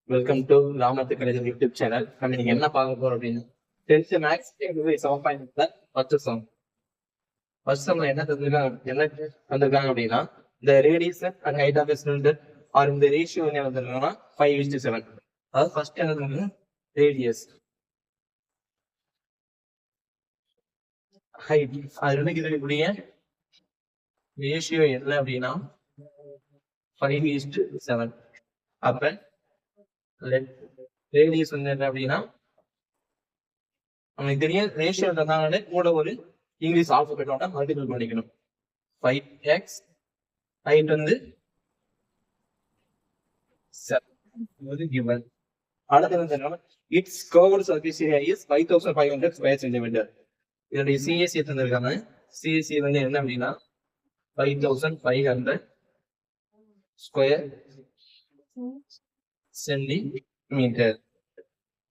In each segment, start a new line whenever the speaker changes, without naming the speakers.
Welcome to ராமத்து கணிதம் YouTube channel. நம்ம நீங்க என்ன பார்க்க போறோம் அப்படின்னு 10th மேக்ஸ் 7.5 ஃபர்ஸ்ட் சம்ல என்ன தந்திருக்காங்க அப்படின்னா, இந்த radius and height of cylinder or இந்த ரேஷியோ என்ன வந்திருக்காங்கன்னா 5:7. அதாவது ஃபர்ஸ்ட் என்ன ரேடியஸ் ஹைட் அது ரெண்டு இருக்கக்கூடிய ரேஷியோ என்ன அப்படின்னா 5:7. அப்ப ரேடியஸ் வந்து என்ன அப்படின்னா நமக்கு தெரியும் ரேஷியோ இருந்தாலே கூட ஒரு இங்கிலீஷ் ஆல்பபெட்டோட மல்டிபிள் பண்ணிக்கணும். 5x ஹைட் வந்து 7 given. அடுத்து வந்து it's curved surface area is 5500 square centimetre. இதனுடைய சிஎஸ்சி தந்திருக்காங்க. சிஎஸ்சி வந்து என்ன அப்படின்னா 5500 ஸ்கொயர் சென்டிமீட்டர்.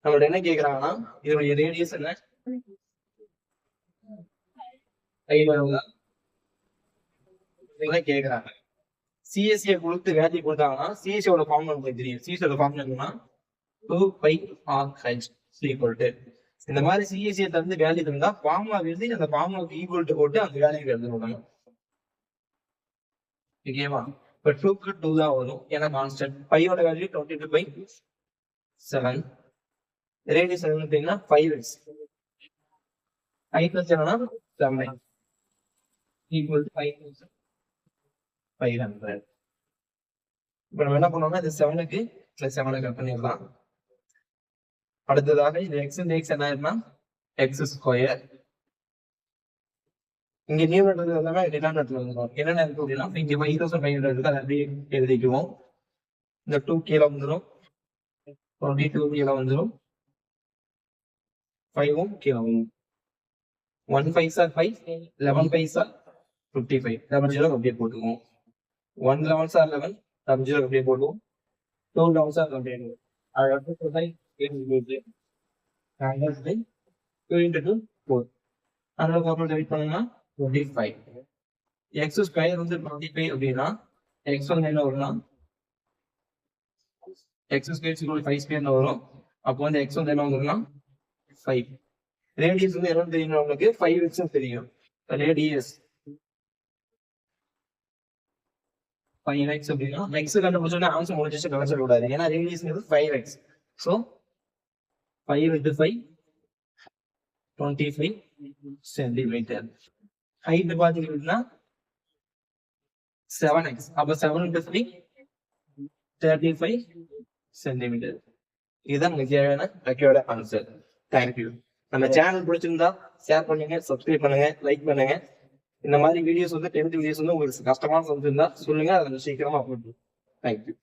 நம்மளோட என்ன கேக்குறாங்கன்னா இதனுடைய ரேடியஸ் என்ன கேக்குறாங்க. சிஎஸ்சி கொடுத்து வேல்யூ கொடுத்தாங்கன்னா சிஎஸ்சியோட ஃபார்முலா உங்களுக்கு தெரியும். சிஎஸ்சியோட ஃபார்முலா என்னன்னா 2πr/h = இந்த மாதிரி சிஎஸ்சியை தந்து வேல்யூ தந்தா ஃபார்முலா எழுதி அந்த ஃபார்முலாவுக்கு ஈக்குவல் டு போட்டு அந்த வேல்யூ எழுதணும். ஓகேவா? இப்ப 2க்கு 2 தான் வரும். ஏன்னா கான்ஸ்டன்ட். 5ஓட வேல்யூ 22/7. ரேடியஸ் என்னன்னா 5x. ஹைட் என்னன்னா 7 = 5500. இப்ப நம்ம என்ன பண்ணோம்னா இந்த 7க்கு +7 கட் பண்ணிடலாம். அடுத்ததாக இது x இந்த x என்ன ஆயிரும்னா x². இங்க நியூமரேட்டர் எல்லாமே டினாமினேட்டர்ல வந்துடும். என்னென்ன இருக்கு அப்படின்னா இங்க 5500 இருக்கு, அதை அப்படியே எழுதிக்குவோம். இந்த 2 கீழே வந்துடும், 22 கீழே வந்துடும், 5 கீழே வந்துடும். 1 5s are 5, 11 5s are 55. 0 அப்படியே போட்டுக்குவோம். 1 11s are 11, 0 அப்படியே போட்டுவோம். 2 11s are 22. அடுத்து 2 into 2 4. அதனால ஃபார்முலா டிவைட் பண்ணா 25. x² வந்து 25 அப்படின்னா x1 என்ன வரும்னா x² = 5² வரும். அப்போ வந்து x1 என்ன வரும்னா 5. ரேடியஸ் வந்து என்ன தெரியும் உங்களுக்கு 5x தெரியும். ரேடியஸ் 5x அப்படின்னா x கண்டுபிடிச்சோன்னா ஆன்சர் முடிஞ்சிச்சு, கவனிச்சிட கூடாது. ஏன்னா ரேடியஸ்ங்கிறது 5x. So 5 × 5 25 centimetre. ஹைட் பாத்தீங்கன்னா 7x. அப்ப 7 × 3 35 சென்டிமீட்டர். இதுதான் நமக்கு தேவையான ரெக்கையோட ஆன்சர். தேங்க்யூ. நம்ம சேனல் பிடிச்சிருந்தா ஷேர் பண்ணுங்க, சப்ஸ்கிரைப் பண்ணுங்க, லைக் பண்ணுங்க. இந்த மாதிரி வீடியோஸ் வந்து 10th வீடியோஸ் வந்து உங்களுக்கு கஷ்டமான இருந்தா சொல்லுங்க, அதை சீக்கிரமா அப்லோட் பண்ணுங்க. தேங்க்யூ.